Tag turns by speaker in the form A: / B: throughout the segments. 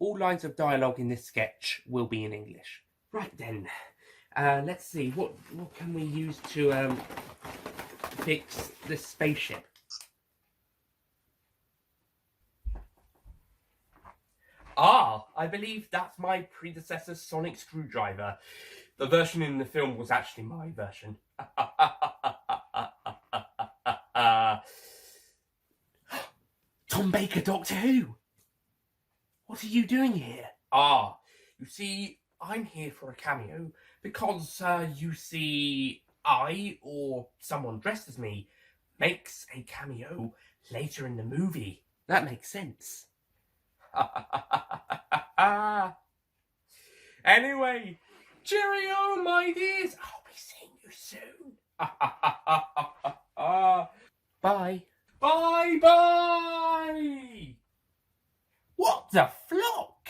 A: All lines of dialogue in this sketch will be in English. Right then, let's see, what can we use to fix this spaceship? Ah, I believe that's my predecessor's sonic screwdriver. The version in the film was actually my version. Tom Baker, Doctor Who! What are you doing here? Ah, you see, I'm here for a cameo because, you see, I, or someone dressed as me, makes a cameo later in the movie. That makes sense. Anyway, cheerio, my dears. I'll be seeing you soon. Bye. Bye-bye. What the flock?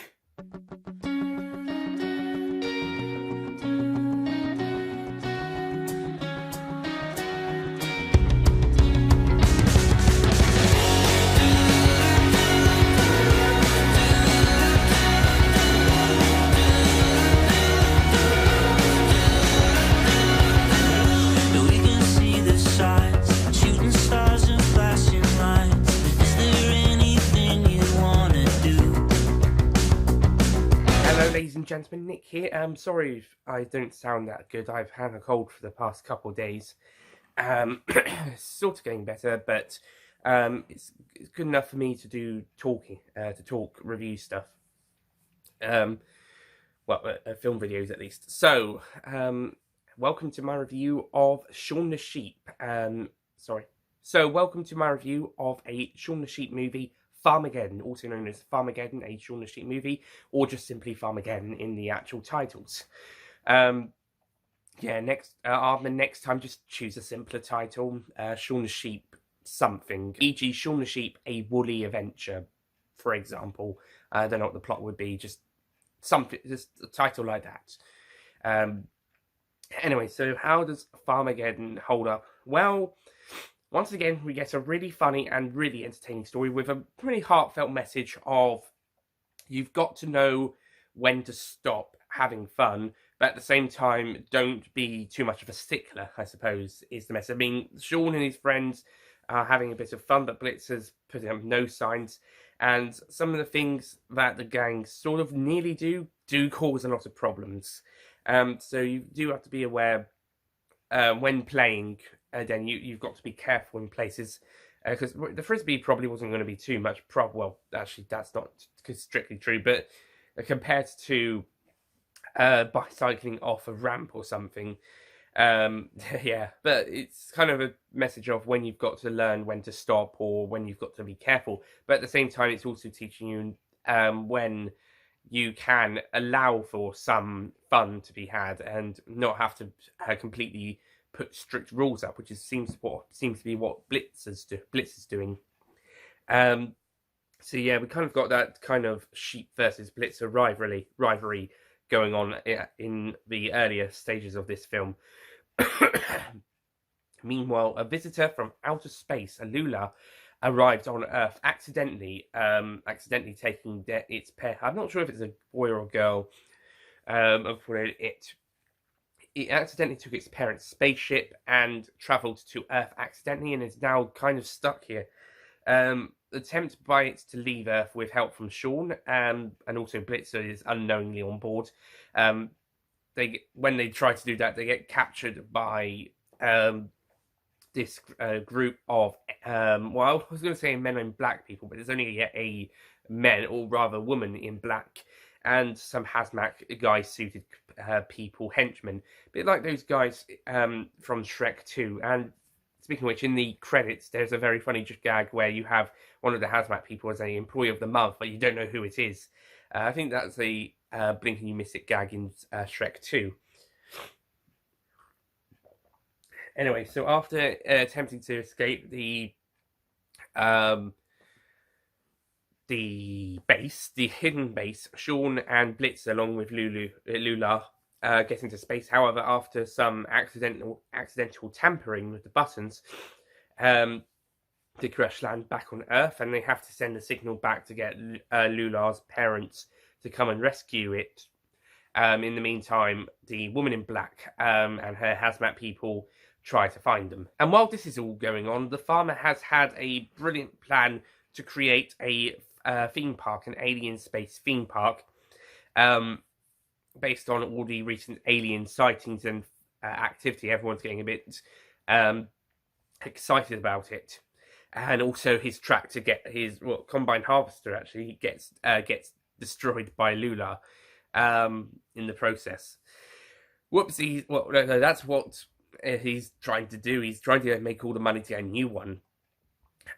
A: Ladies and gentlemen, Nick here. Sorry if I don't sound that good. I've had a cold for the past couple of days. Sort of getting better, but it's good enough for me to do talking, to talk review stuff. Film videos at least. So, welcome to my review of Shaun the Sheep. So welcome to my review of a Shaun the Sheep movie, Farmageddon, also known as Farmageddon, a Shaun the Sheep movie, or just simply Farmageddon in the actual titles. Aardman, next time just choose a simpler title. Shaun the Sheep something, e.g. Shaun the Sheep, a woolly adventure, for example. I don't know what the plot would be, just something, just a title like that. Anyway, so how does Farmageddon hold up? Well, once again, we get a really funny and really entertaining story with a pretty heartfelt message of you've got to know when to stop having fun, but at the same time, don't be too much of a stickler, I suppose, is the message. I mean, Shaun and his friends are having a bit of fun, but Blitz is putting up no signs, and some of the things that the gang sort of nearly do cause a lot of problems. So you do have to be aware when playing. Then you've got to be careful in places, because the frisbee probably wasn't going to be too much well, actually, that's not strictly true, but compared to bicycling off a ramp or something, yeah, but it's kind of a message of when you've got to learn when to stop or when you've got to be careful, but at the same time, it's also teaching you when you can allow for some fun to be had and not have to completely put strict rules up, which seems to be what Blitz is doing. So yeah, we kind of got that kind of sheep versus Blitzer rivalry going on in the earlier stages of this film. Meanwhile, a visitor from outer space, Alula, arrived on Earth accidentally taking its pair. I'm not sure if it's a boy or a girl. It accidentally took its parents' spaceship and travelled to Earth accidentally and is now kind of stuck here. Attempt by it to leave Earth with help from Shaun, and also Blitzer is unknowingly on board. When they try to do that, they get captured by this group of, I was going to say men in black people, but there's only a men, or rather woman in black, and some hazmat guy suited people, henchmen, a bit like those guys from Shrek 2. And speaking of which, in the credits, there's a very funny gag where you have one of the hazmat people as an employee of the month, but you don't know who it is. I think that's a blink and you miss it gag in Shrek 2. Anyway, so after attempting to escape the hidden base, Shaun and Blitz, along with Lula, get into space. However, after some accidental tampering with the buttons, they crash land back on Earth, and they have to send a signal back to get Lula's parents to come and rescue it. In the meantime, the woman in black and her hazmat people try to find them. And while this is all going on, the farmer has had a brilliant plan to create a theme park, an alien space theme park, based on all the recent alien sightings and activity. Everyone's getting a bit excited about it. And also his track to get his combine harvester actually gets destroyed by Lula in the process. Whoopsie! Well, no, that's what he's trying to do. He's trying to make all the money to get a new one.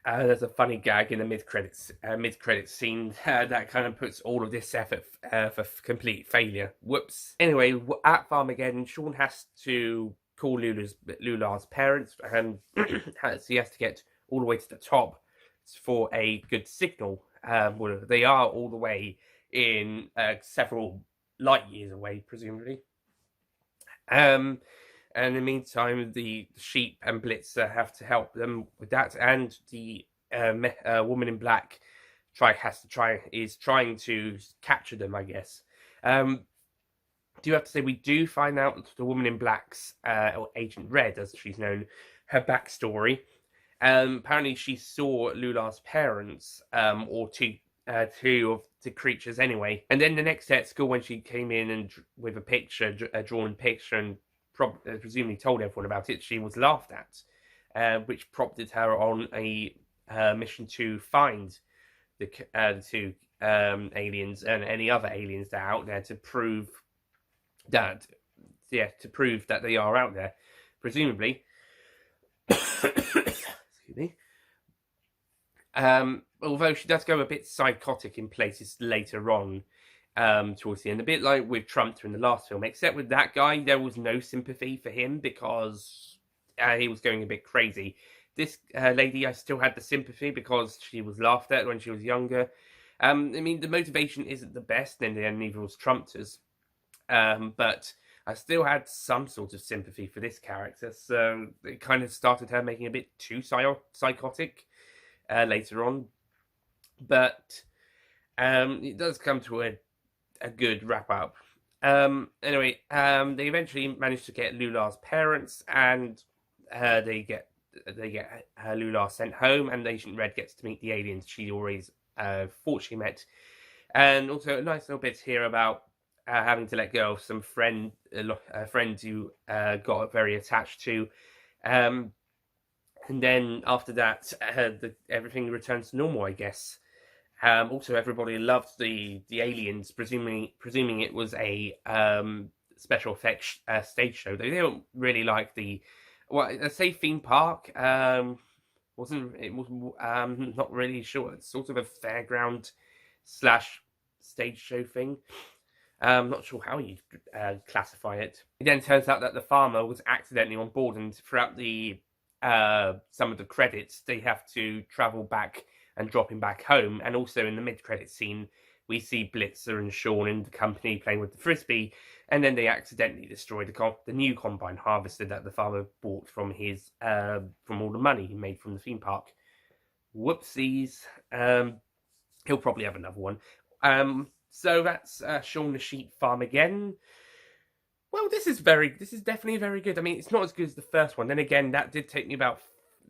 A: There's a funny gag in the mid-credits scene that kind of puts all of this effort for complete failure. Whoops. Anyway, at Farmageddon, Shaun has to call Lula's parents, and he has to get all the way to the top for a good signal. Well, they are all the way in several light years away, presumably. And in the meantime, the sheep and Blitzer have to help them with that, and the woman in black is trying to capture them, I guess. Do have to say we do find out the woman in black's, or Agent Red, as she's known, her backstory. Apparently, she saw Lula's parents, or two of the creatures anyway. And then the next day at school, when she came in and with a drawn picture, and presumably told everyone about it, she was laughed at, which prompted her on a mission to find the two aliens and any other aliens that are out there to prove that they are out there, presumably. Excuse me. Although she does go a bit psychotic in places later on, towards the end, a bit like with Trumpter in the last film, except with that guy, there was no sympathy for him because he was going a bit crazy. This lady, I still had the sympathy because she was laughed at when she was younger. I mean, the motivation isn't the best, and neither was Trumpter's, but I still had some sort of sympathy for this character, so it kind of started her making a bit too psychotic later on. But it does come to a good wrap up. Anyway, they eventually manage to get Lula's parents, and they get Lula sent home, and Agent Red gets to meet the aliens she always thought she met. And also a nice little bit here about having to let go of some friends who got very attached to. And then after that, everything returns to normal, I guess. Also, everybody loved the aliens, presuming it was a special effects stage show. They don't really like let's say theme park. Wasn't not really sure. It's sort of a fairground / stage show thing. I'm not sure how you classify it. It then turns out that the farmer was accidentally on board, and throughout the some of the credits, they have to travel back and drop him back home. And also in the mid-credit scene, we see Blitzer and Shaun in the company playing with the frisbee, and then they accidentally destroy the new combine harvester that the farmer bought from his from all the money he made from the theme park. Whoopsies. He'll probably have another one. So that's Shaun the Sheep Farmageddon. Well, this is definitely very good. I mean, it's not as good as the first one. Then again, that did take me about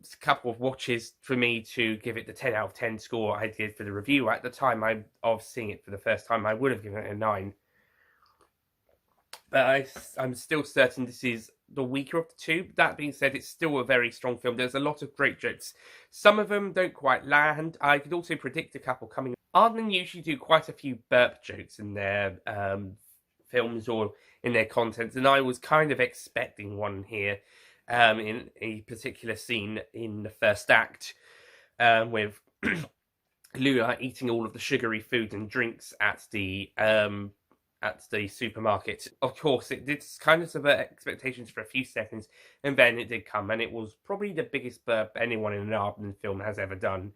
A: a couple of watches for me to give it the 10 out of 10 score I did for the review. At the time of seeing it for the first time, I would have given it a 9. But I'm still certain this is the weaker of the two. That being said, it's still a very strong film. There's a lot of great jokes. Some of them don't quite land. I could also predict a couple coming. Aardman usually do quite a few burp jokes in their films or in their content, and I was kind of expecting one here in a particular scene in the first act with Lula eating all of the sugary food and drinks at the supermarket. Of course, it did kind of subvert expectations for a few seconds, and then it did come, and it was probably the biggest burp anyone in an Aardman film has ever done,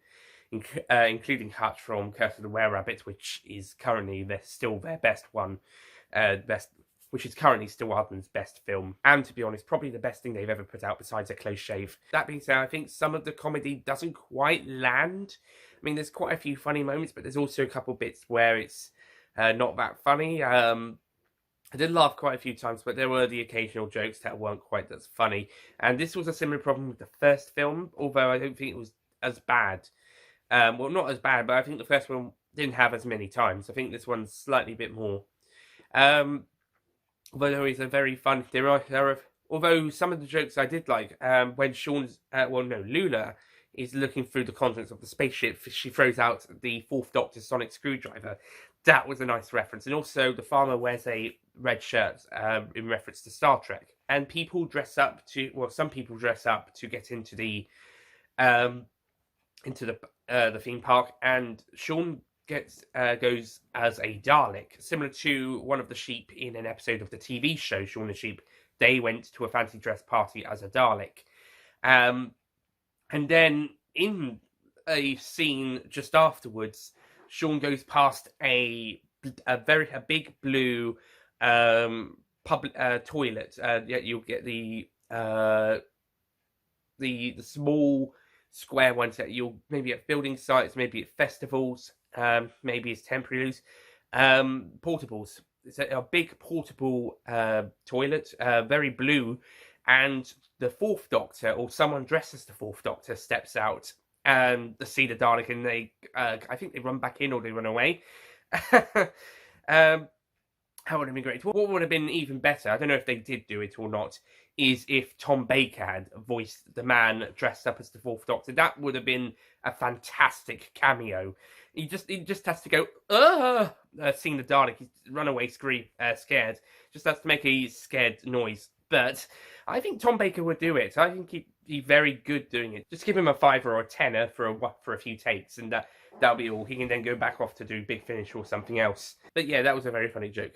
A: including Hutch from Curse of the Were-Rabbit, which is currently still their best one, which is currently still Aardman's best film, and to be honest, probably the best thing they've ever put out besides A Close Shave. That being said, I think some of the comedy doesn't quite land. I mean, there's quite a few funny moments, but there's also a couple bits where it's not that funny. I did laugh quite a few times, but there were the occasional jokes that weren't quite as funny. And this was a similar problem with the first film, although I don't think it was as bad. Well, not as bad, but I think the first one didn't have as many times. I think this one's slightly bit more. Although there is a very fun. Although some of the jokes I did like, when Lula is looking through the contents of the spaceship, she throws out the Fourth Doctor's sonic screwdriver. That was a nice reference. And also, the farmer wears a red shirt in reference to Star Trek. And people dress up some people dress up to get into the theme park. And Shaun goes as a Dalek, similar to one of the sheep in an episode of the TV show Shaun the Sheep. They went to a fancy dress party as a Dalek. And then in a scene just afterwards, Shaun goes past a big blue public toilet. You'll get the small square ones that you'll maybe at building sites, maybe at festivals, maybe as temporary portables. It's a big portable toilet, very blue, and the Fourth Doctor, or someone dressed as the Fourth Doctor, steps out and they see the Dalek, and they, I think they run back in or they run away. That would have been great. What would have been even better, I don't know if they did do it or not, is if Tom Baker had voiced the man dressed up as the Fourth Doctor. That would have been a fantastic cameo. He just has to go, seeing the Dalek, he's run away, scared. Just has to make a scared noise. But I think Tom Baker would do it. I think he'd be very good doing it. Just give him a $5 or a $10 for a few takes, and that'll be all. He can then go back off to do Big Finish or something else. But yeah, that was a very funny joke.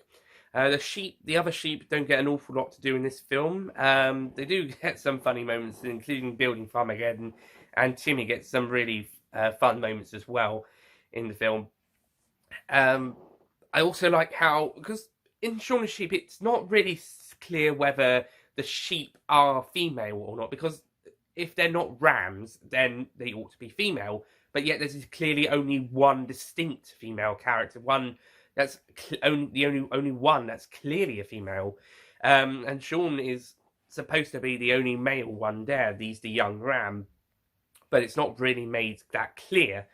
A: The other sheep don't get an awful lot to do in this film. They do get some funny moments, including building Farmageddon, and Timmy gets some really fun moments as well in the film. I also like how, because in Shaun the Sheep, it's not really clear whether the sheep are female or not, because if they're not rams, then they ought to be female. But yet there's clearly only one distinct female character, one that's only one that's clearly a female, and Shaun is supposed to be the only male one there. He's the young ram, but it's not really made that clear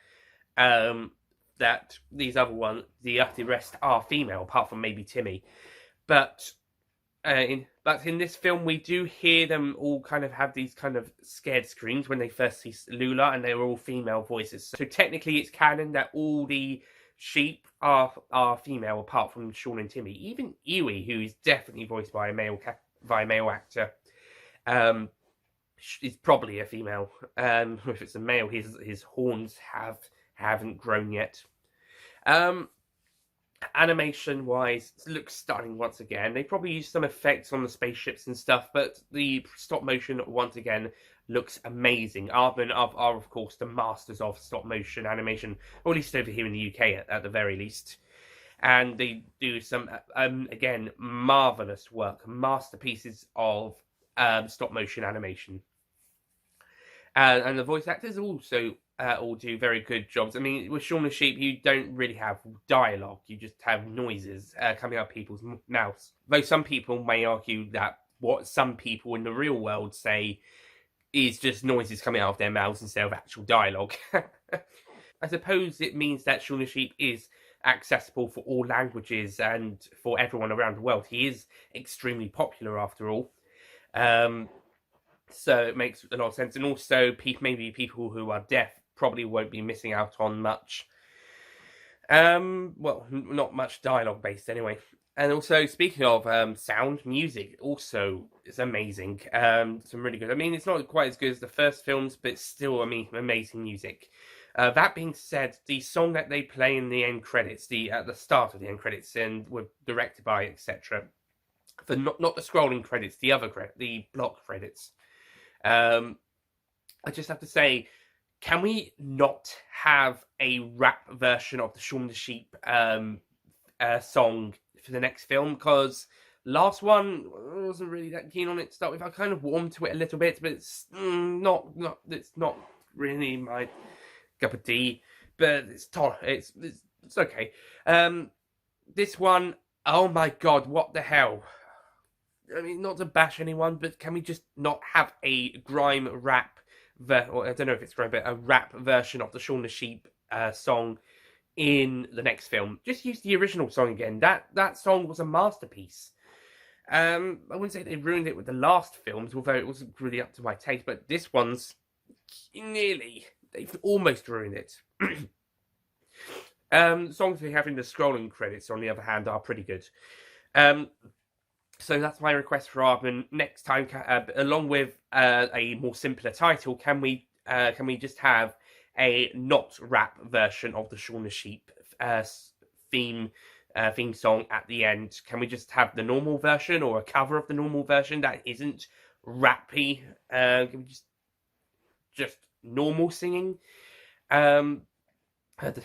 A: that these other ones, the rest, are female, apart from maybe Timmy. But in this film, we do hear them all kind of have these kind of scared screams when they first see Lula, and they're all female voices. So technically, it's canon that all the sheep are female, apart from Shaun and Timmy. Even Iwi, who is definitely voiced by a male actor, is probably a female. If it's a male, his horns haven't grown yet. Animation wise, it looks stunning once again. They probably used some effects on the spaceships and stuff, but the stop motion once again looks amazing. Aardman are of course the masters of stop motion animation, or at least over here in the UK at the very least. And they do some again marvelous work, masterpieces of stop motion animation. And the voice actors also all do very good jobs. I mean, with Shaun the Sheep, you don't really have dialogue. You just have noises coming out of people's mouths. Though some people may argue that what some people in the real world say is just noises coming out of their mouths instead of actual dialogue. I suppose it means that Shaun the Sheep is accessible for all languages and for everyone around the world. He is extremely popular after all. So it makes a lot of sense. And also, maybe people who are deaf probably won't be missing out on much. Well, not much dialogue based anyway. And also, speaking of sound, music also is amazing. Some really good. I mean, it's not quite as good as the first films, but it's still amazing music. That being said, the song that they play in the end credits, at the start of the end credits, and were directed by etc. For not the scrolling credits, the block credits. I just have to say, can we not have a rap version of the Shaun the Sheep song for the next film? Because last one, I wasn't really that keen on it to start with. I kind of warmed to it a little bit, but it's not really my cup of tea. But it's okay. this one, oh my god, what the hell? I mean, not to bash anyone, but can we just not have a grime rap, or I don't know if it's grime, but a rap version of the Shaun the Sheep song in the next film? Just use the original song again. That song was a masterpiece. I wouldn't say they ruined it with the last films, although it wasn't really up to my taste, but this one's nearly, they've almost ruined it. Songs we have in the scrolling credits, on the other hand, are pretty good. So that's my request for Aardman. Next time, along with a more simpler title, can we just have a not rap version of the Shaun the Sheep theme song at the end? Can we just have the normal version or a cover of the normal version that isn't rappy? Can we just normal singing?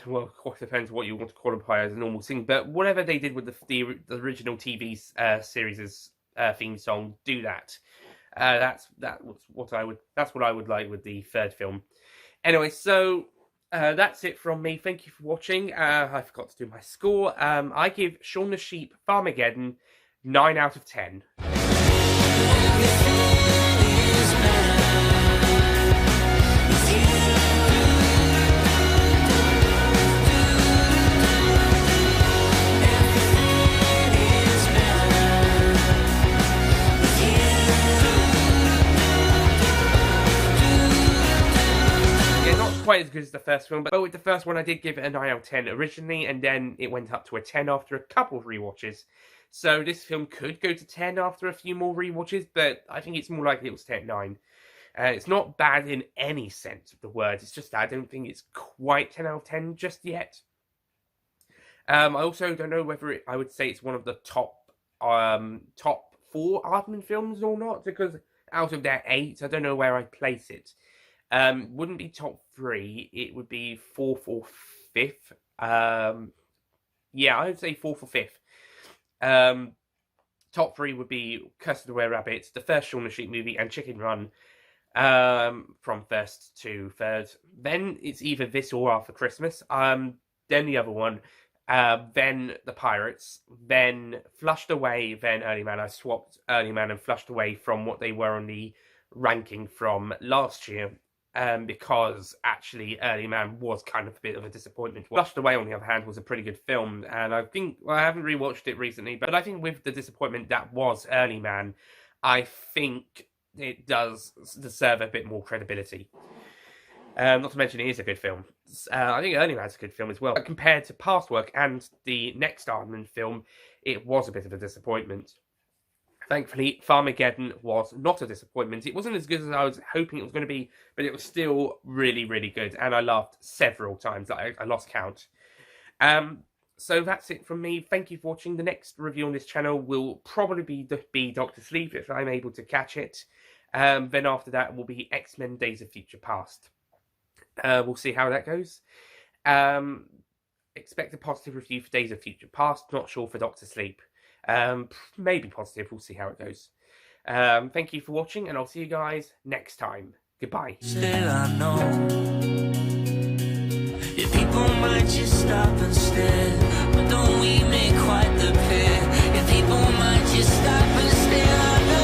A: Well, of course, it depends what you want to qualify as a normal sing, but whatever they did with the original TV series' theme song, do that. That's what I would like with the third film. Anyway, so that's it from me. Thank you for watching. I forgot to do my score. I give Shaun the Sheep Farmageddon 9 out of 10. Quite as good as the first film, but with the first one I did give it a 9 out of 10 originally, and then it went up to a 10 after a couple of rewatches. So this film could go to 10 after a few more rewatches, but I think it's more likely it will stay at 9. It's not bad in any sense of the word, it's just I don't think it's quite 10 out of 10 just yet. I also don't know whether I would say it's one of the top 4 Aardman films or not, because out of their 8, I don't know where I'd place it. Wouldn't be top 3, it would be 4th or 5th. Yeah, I would say 4th or 5th. Top 3 would be Curse of the Were-Rabbit, the first Shaun the Sheep movie, and Chicken Run, from 1st to 3rd. Then it's either this or After Christmas, then the other one, then The Pirates, then Flushed Away, then Early Man. I swapped Early Man and Flushed Away from what they were on the ranking from last year. Because actually Early Man was kind of a bit of a disappointment. Flushed Away, on the other hand, was a pretty good film, and I think, well, I haven't rewatched it recently, but I think with the disappointment that was Early Man, I think it does deserve a bit more credibility. Not to mention it is a good film. I think Early Man's a good film as well. But compared to past work and the next Aardman film, it was a bit of a disappointment. Thankfully, Farmageddon was not a disappointment. It wasn't as good as I was hoping it was going to be, but it was still really, really good. And I laughed several times. I lost count. So that's it from me. Thank you for watching. The next review on this channel will probably be Dr. Sleep, if I'm able to catch it. Then after that will be X-Men Days of Future Past. We'll see how that goes. Expect a positive review for Days of Future Past. Not sure for Dr. Sleep. Maybe positive, we'll see how it goes. Thank you for watching, and I'll see you guys next time. Goodbye.
B: Still I know, yeah, people might just stop and stare, but don't we make quite the pair? Yeah, people might just stop and stare. I know,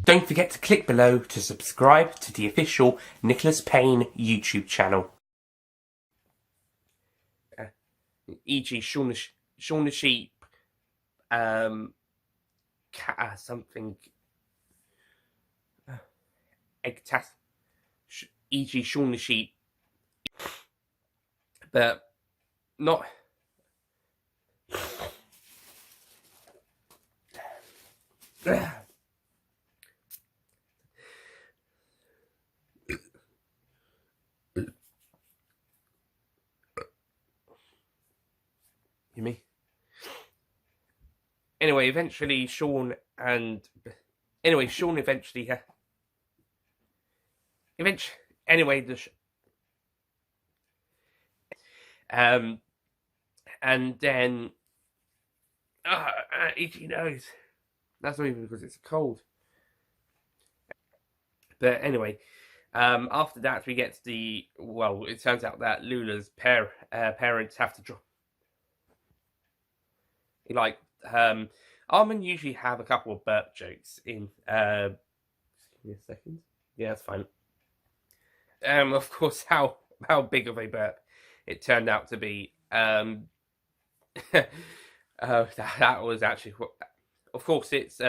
A: Don't forget to click below to subscribe to the official Nicholas Payne YouTube channel. E.g. Shaun the Sheep, something, e.g. Shaun the Sheep, but not... You me? Anyway, eventually Shaun eventually anyway and then itchy nose. That's not even because it's cold. But anyway, after that we get to it turns out that Lula's parents have to drop. Aardman usually have a couple of burp jokes in. Give me a second. Yeah, that's fine. Of course, how big of a burp it turned out to be. That was actually, of course, it's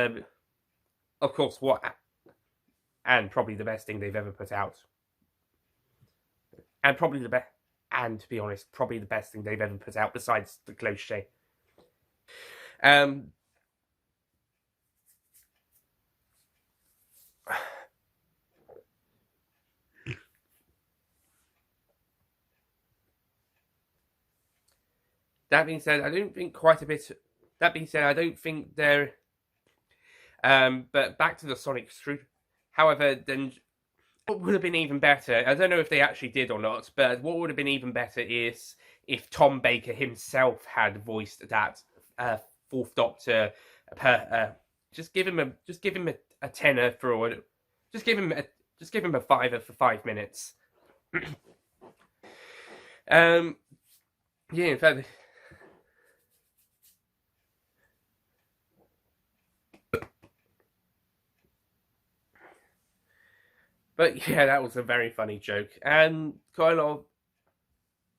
A: and probably the best thing they've ever put out, and probably the best, and to be honest, probably the best thing they've ever put out besides the close shave. That being said, I don't think they're. But back to the Sonic Street. However, then what would have been even better, I don't know if they actually did or not, but what would have been even better is if Tom Baker himself had voiced that Fourth Doctor. Just give him a tenner for just give him a fiver for 5 minutes. Yeah, in fact. But yeah, that was a very funny joke, and quite a lot of.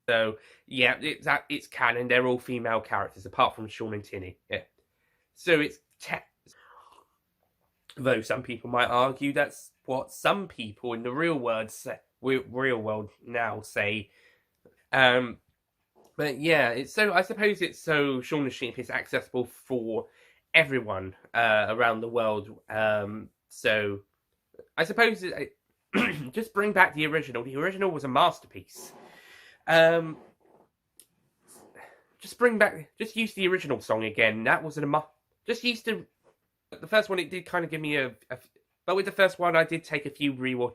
A: So yeah, it's canon. They're all female characters apart from Shaun and Tinny. Yeah, so it's though some people might argue that's what some people in the real world now say. But yeah, I suppose it's so Shaun the Sheep is accessible for everyone around the world. So I suppose just bring back the original. The original was a masterpiece. Just use the original song again. That was just used to. The first one, it did kind of give me but with the first one, I did take a few rewatch.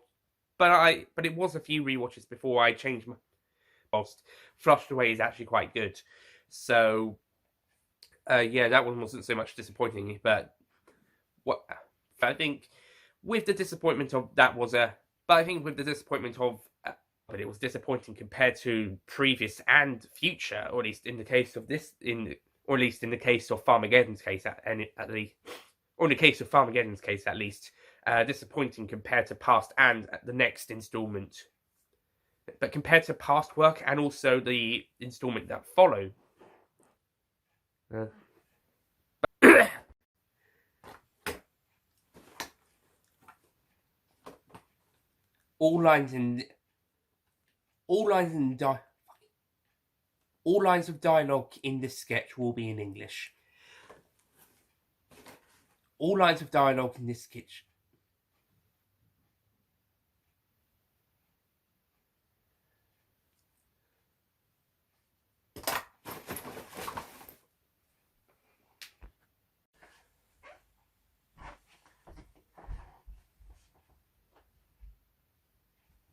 A: But it was a few rewatches before I changed my post. Flushed Away is actually quite good. So, yeah, that one wasn't so much disappointing. But I think with the disappointment of that was but it was disappointing compared to previous and future, or at least in the case of or at least in the case of Farmageddon's case at least, disappointing compared to past and the next installment. But compared to past work and also the installment that followed. All lines of dialogue in this sketch will be in English. All lines of dialogue in this sketch.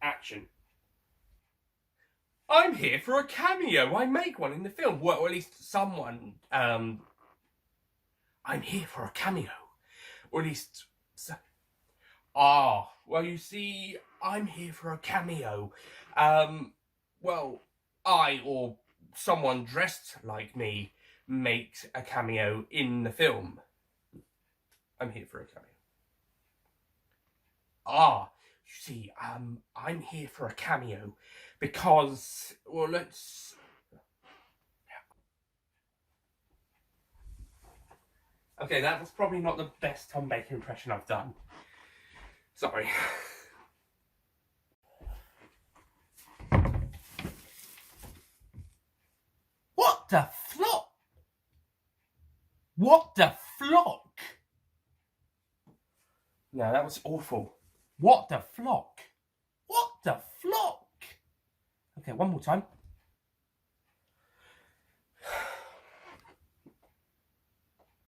A: Action. I'm here for a cameo. I make one in the film. Well, or at least someone. I'm here for a cameo. Or at least. Well, you see, I'm here for a cameo. Well, I or someone dressed like me makes a cameo in the film. I'm here for a cameo. You see, I'm here for a cameo because, well, let's. Okay, that was probably not the best Tom Baker impression I've done. Sorry. What the flock? What the flock? No, that was awful. What the flock? What the flock? Okay, one more time.